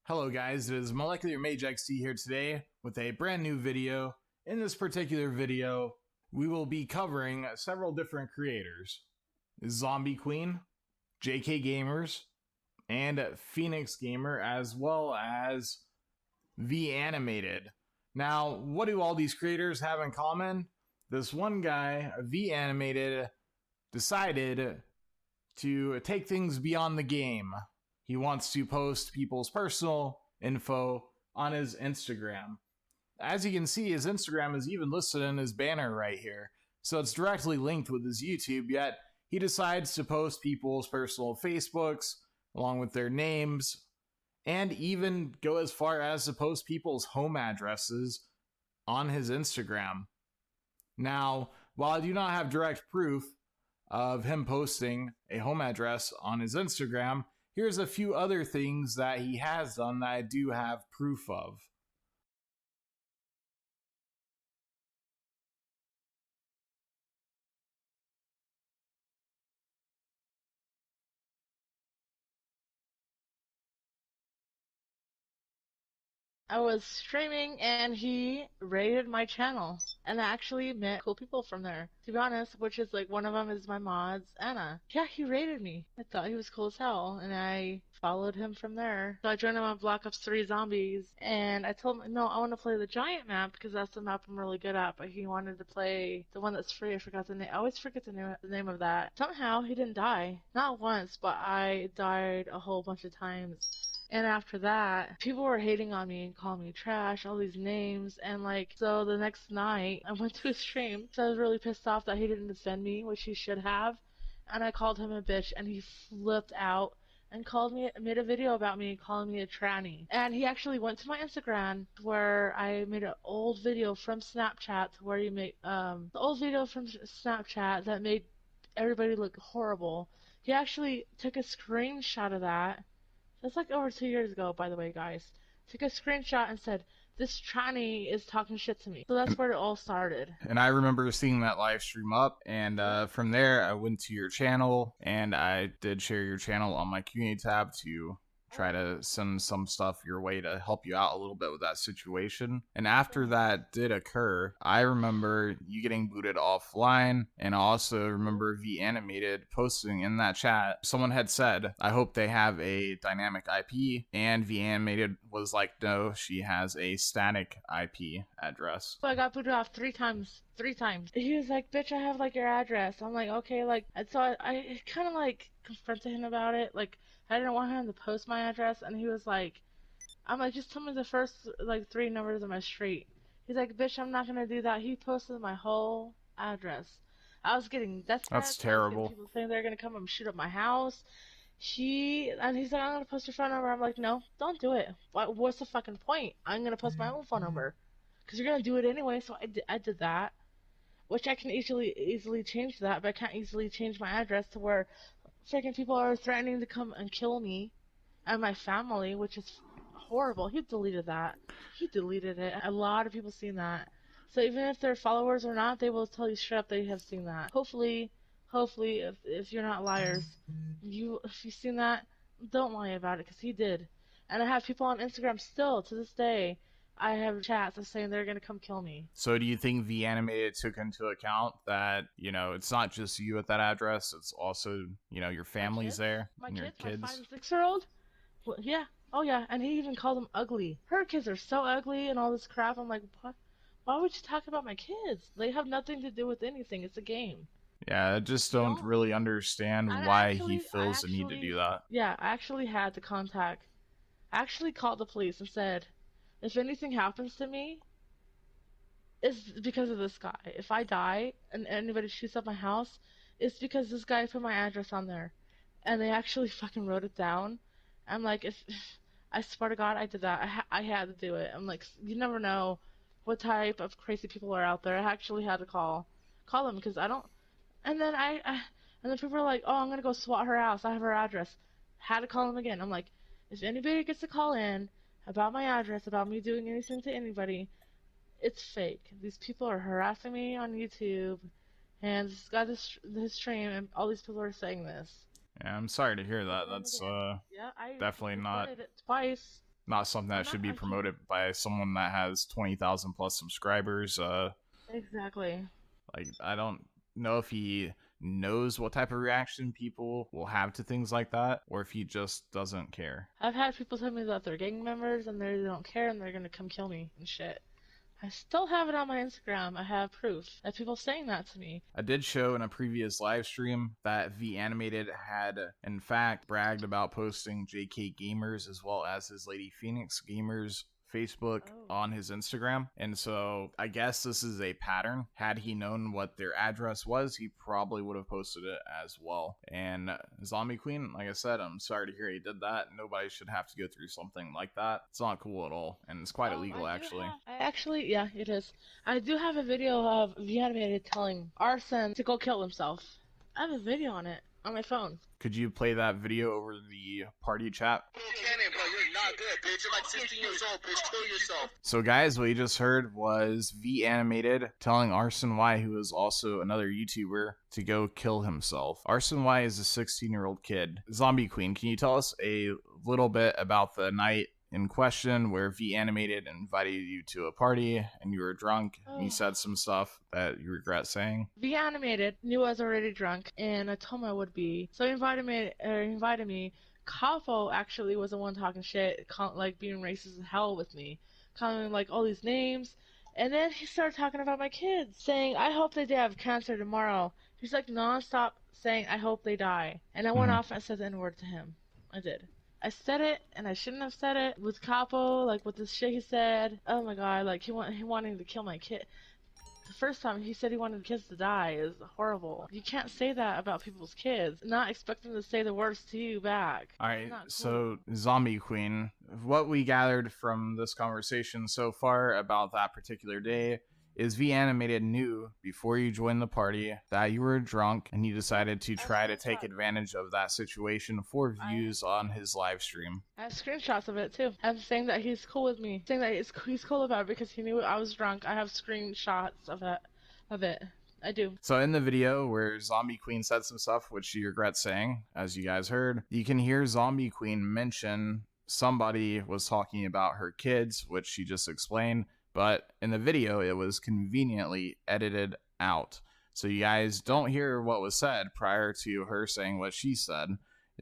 Hello guys, it is Molecular MageXD here today with a brand new video. In this particular video, we will be covering several different creators. Zombie Queen, JK Gamers, and Phoenix Gamer, as well as V Animated. Now, what do all these creators have in common? This one guy, V Animated, decided to take things beyond the game. He wants to post people's personal info on his Instagram. As you can see, his Instagram is even listed in his banner right here, so it's directly linked with his YouTube, yet he decides to post people's personal Facebooks along with their names, and even go as far as to post people's home addresses on his Instagram. Now, while I do not have direct proof of him posting a home address on his Instagram, here's a few other things that he has done that I do have proof of. I was streaming and he raided my channel and I actually met cool people from there, to be honest, which is like one of them is my mods, Anna. Yeah, he raided me. I thought he was cool as hell and I followed him from there. So I joined him on Black Ops 3 Zombies and I told him, no, I want to play the giant map because that's the map I'm really good at, but he wanted to play the one that's free. I forgot the name. I always forget the name of that. Somehow he didn't die. Not once, but I died a whole bunch of times. And after that, people were hating on me and calling me trash, all these names, and so the next night, I went to his stream, so I was really pissed off that he didn't defend me, which he should have, and I called him a bitch, and he flipped out and made a video about me, calling me a tranny. And he actually went to my Instagram, where I made an old video from Snapchat, where you make, the old video from Snapchat that made everybody look horrible. He actually took a screenshot of that. That's like over 2 years ago, by the way, guys. Took a screenshot and said, this tranny is talking shit to me. So that's where it all started. And I remember seeing that live stream up, and from there I went to your channel, and I did share your channel on my community tab to try to send some stuff your way to help you out a little bit with that situation. And after that did occur, I remember you getting booted offline, and I also remember V Animated posting in that chat, someone had said, I hope they have a dynamic IP, and V Animated was like, no, she has a static IP address. So I got booted off 3 times. 3 times. He was like, bitch, I have your address. I'm like, okay, and so I kind of confronted him about it. I didn't want him to post my address, and he was like, I'm like, just tell me the first 3 numbers of my street. He's like, bitch, I'm not gonna do that. He posted my whole address. I was getting death threats. That's terrible. I was getting people saying they're gonna come and shoot up my house. He's like, I'm gonna post your phone number. I'm like, no, don't do it. What's the fucking point? I'm gonna post my own phone number, cause you're gonna do it anyway. So I did that, which I can easily change that, but I can't easily change my address to where freaking people are threatening to come and kill me and my family, which is horrible. He deleted that. He deleted it. A lot of people seen that. So even if they're followers or not, they will tell you straight up they have seen that. Hopefully, if you're not liars, if you've seen that, don't lie about it, because he did. And I have people on Instagram still to this day. I have chats of saying they're gonna come kill me. So do you think V Animated took into account that, it's not just you at that address, it's also, your family's there, and your kids? My 5 and 6-year-old? Well, yeah. Oh, yeah. And he even called them ugly. Her kids are so ugly and all this crap. I'm like, what? Why would you talk about my kids? They have nothing to do with anything. It's a game. Yeah, I just don't really understand why he feels the need to do that. Yeah, I actually had to contact. I actually called the police and said, if anything happens to me, it's because of this guy. If I die and anybody shoots up my house, it's because this guy put my address on there. And they actually fucking wrote it down. I'm like, if I swear to God, I did that. I had to do it. I'm like, you never know what type of crazy people are out there. I actually had to call them, because I don't. And then and then people were like, oh, I'm gonna go SWAT her house. I have her address. Had to call them again. I'm like, if anybody gets to call in about my address, about me doing anything to anybody, it's fake. These people are harassing me on YouTube, and this guy, this stream, and all these people are saying this. Yeah, I'm sorry to hear that. That's definitely not. I it twice. not something that should be promoted by someone that has 20,000 plus subscribers. Exactly. Like, I don't know if he knows what type of reaction people will have to things like that, or if he just doesn't care. I've had people tell me that they're gang members and they don't care and they're gonna come kill me and shit. I still have it on my Instagram. I have proof of people saying that to me. I did show in a previous live stream that V Animated had, in fact, bragged about posting JK Gamers as well as his Lady Phoenix Gamers Facebook on his Instagram. And so I guess this is a pattern. Had he known what their address was, he probably would have posted it as well. And Zombie Queen, like I said, I'm sorry to hear he did that. Nobody should have to go through something like that. It's not cool at all, and it's quite illegal actually. Yeah, it is. I do have a video of V Animated telling Arson to go kill himself. I have a video on it on my phone. Could you play that video over the party chat? So guys, what you just heard was V Animated telling Arson Y, who is also another YouTuber, to go kill himself. Arson Y is a 16-year-old kid. Zombie Queen, can you tell us a little bit about the night in question where V Animated invited you to a party and you were drunk and you said some stuff that you regret saying? V Animated knew I was already drunk and I told him I would be. So he invited me. Capo actually was the one talking shit, like being racist as hell with me, calling like all these names. And then he started talking about my kids, saying, I hope they have cancer tomorrow. He's like non-stop saying, I hope they die. And I went off and said the N-word to him. I did. I said it, and I shouldn't have said it. With Capo, like, with the shit he said. Oh my god, like, he wanting to kill my kid. The first time he said he wanted kids to die is horrible. You can't say that about people's kids. Not expect them to say the words to you back. Alright, cool. So, Zombie Queen, what we gathered from this conversation so far about that particular day is V Animated knew before you joined the party that you were drunk and he decided to try to take advantage of that situation for views on his live stream. I have screenshots of it too. I'm saying that he's cool with me. Saying that he's cool about it because he knew I was drunk. I have screenshots of it. I do. So in the video where Zombie Queen said some stuff which she regrets saying, as you guys heard, you can hear Zombie Queen mention somebody was talking about her kids, which she just explained. But in the video, it was conveniently edited out. So you guys don't hear what was said prior to her saying what she said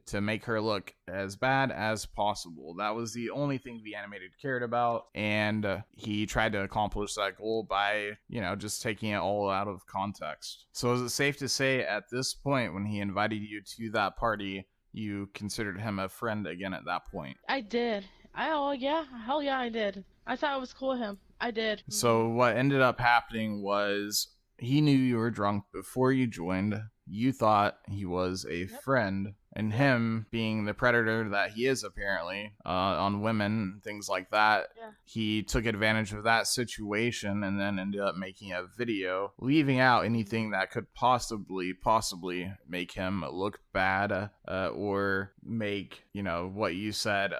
to make her look as bad as possible. That was the only thing V Animated cared about. And he tried to accomplish that goal by, just taking it all out of context. So is it safe to say at this point, when he invited you to that party, you considered him a friend again at that point? I did. Hell yeah, I did. I thought it was cool with him. I did. So what ended up happening was he knew you were drunk before you joined. You thought he was a friend, and him being the predator that he is apparently on women and things like that, he took advantage of that situation and then ended up making a video leaving out anything that could possibly make him look bad or make what you said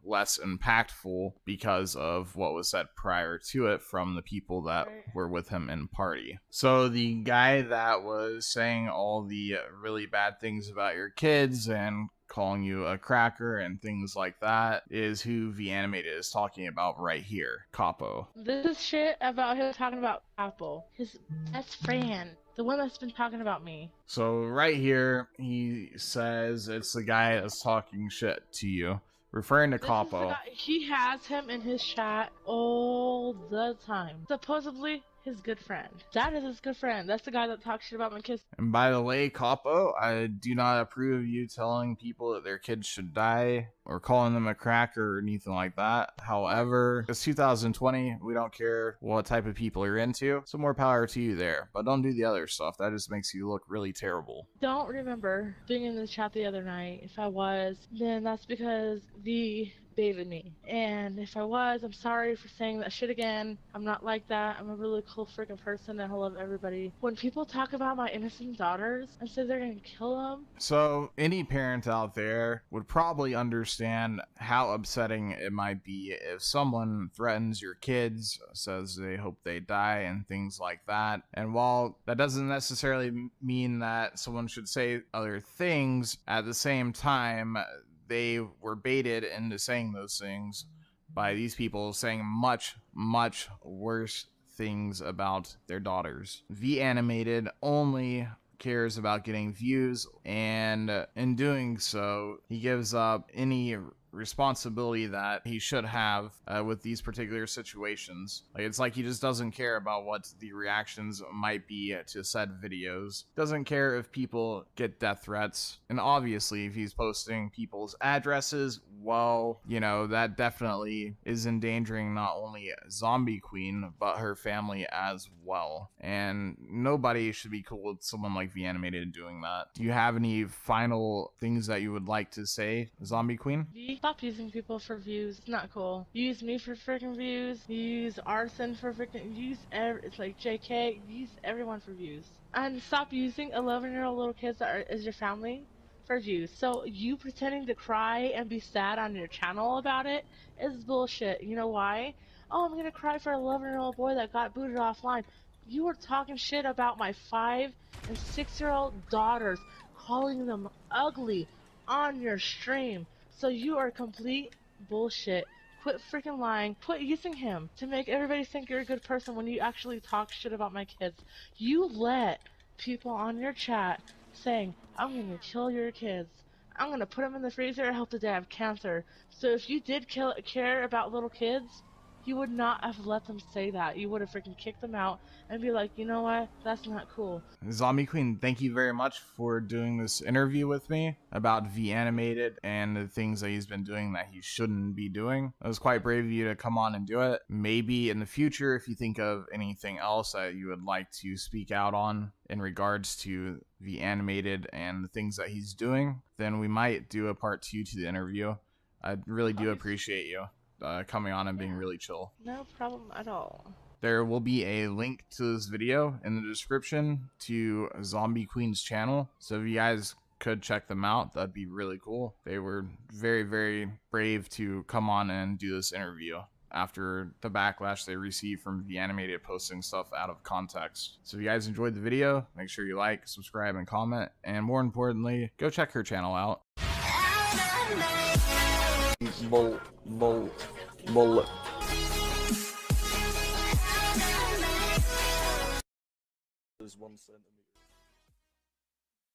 less impactful because of what was said prior to it from the people that were with him in party. So the guy that was saying all the really bad things about your kids and calling you a cracker and things like that is who V Animated is talking about right here, Capo. This is shit about him talking about Capo, his best friend, the one that's been talking about me. So right here, he says it's the guy that's talking shit to you, referring to Capo. He has him in his chat all the time. Supposedly his good friend. That is his good friend. That's the guy that talks shit about my kids. And by the way, Capo, I do not approve of you telling people that their kids should die or calling them a cracker or anything like that. However, it's 2020. We don't care what type of people you're into. So more power to you there. But don't do the other stuff. That just makes you look really terrible. Don't remember being in the chat the other night. If I was, then that's because the baited me. And if I was, I'm sorry for saying that shit again. I'm not like that. I'm a really cool freaking person and I love everybody. When people talk about my innocent daughters and say they're gonna kill them. So any parent out there would probably understand how upsetting it might be if someone threatens your kids, says they hope they die and things like that. And while that doesn't necessarily mean that someone should say other things, at the same time, they were baited into saying those things by these people saying much, much worse things about their daughters. V Animated only cares about getting views, and in doing so, he gives up any responsibility that he should have with these particular situations. Like, it's like he just doesn't care about what the reactions might be to said videos. Doesn't care if people get death threats. And obviously, if he's posting people's addresses, well, you know, that definitely is endangering not only Zombie Queen, but her family as well. And nobody should be cool with someone like V Animated doing that. Do you have any final things that you would like to say, Zombie Queen? Stop using people for views. It's not cool. You use me for freaking views. You use Arson for freaking. It's like JK. You use everyone for views. And stop using 11-year-old little kids that is your family for views. So you pretending to cry and be sad on your channel about it is bullshit. You know why? Oh, I'm gonna cry for an 11-year-old boy that got booted offline. You were talking shit about my 5- and 6-year-old daughters, calling them ugly on your stream. So you are complete bullshit. Quit freaking lying. Quit using him to make everybody think you're a good person when you actually talk shit about my kids. You let people on your chat saying, I'm gonna kill your kids. I'm gonna put them in the freezer and hope that they have cancer. So if you did care about little kids, you would not have let them say that. You would have freaking kicked them out and be like, you know what? That's not cool. Zombie Queen, thank you very much for doing this interview with me about V Animated and the things that he's been doing that he shouldn't be doing. It was quite brave of you to come on and do it. Maybe in the future, if you think of anything else that you would like to speak out on in regards to V Animated and the things that he's doing, then we might do a part 2 to the interview. I really do appreciate you coming on and being really chill. No problem at all. There will be a link to this video in the description to Zombie Queen's channel, so if you guys could check them out, that'd be really cool. They were very, very brave to come on and do this interview after the backlash they received from V Animated posting stuff out of context. So if you guys enjoyed the video, make sure you like, subscribe, and comment, and more importantly, go check her channel out. Bullet. There's 1 centimeter.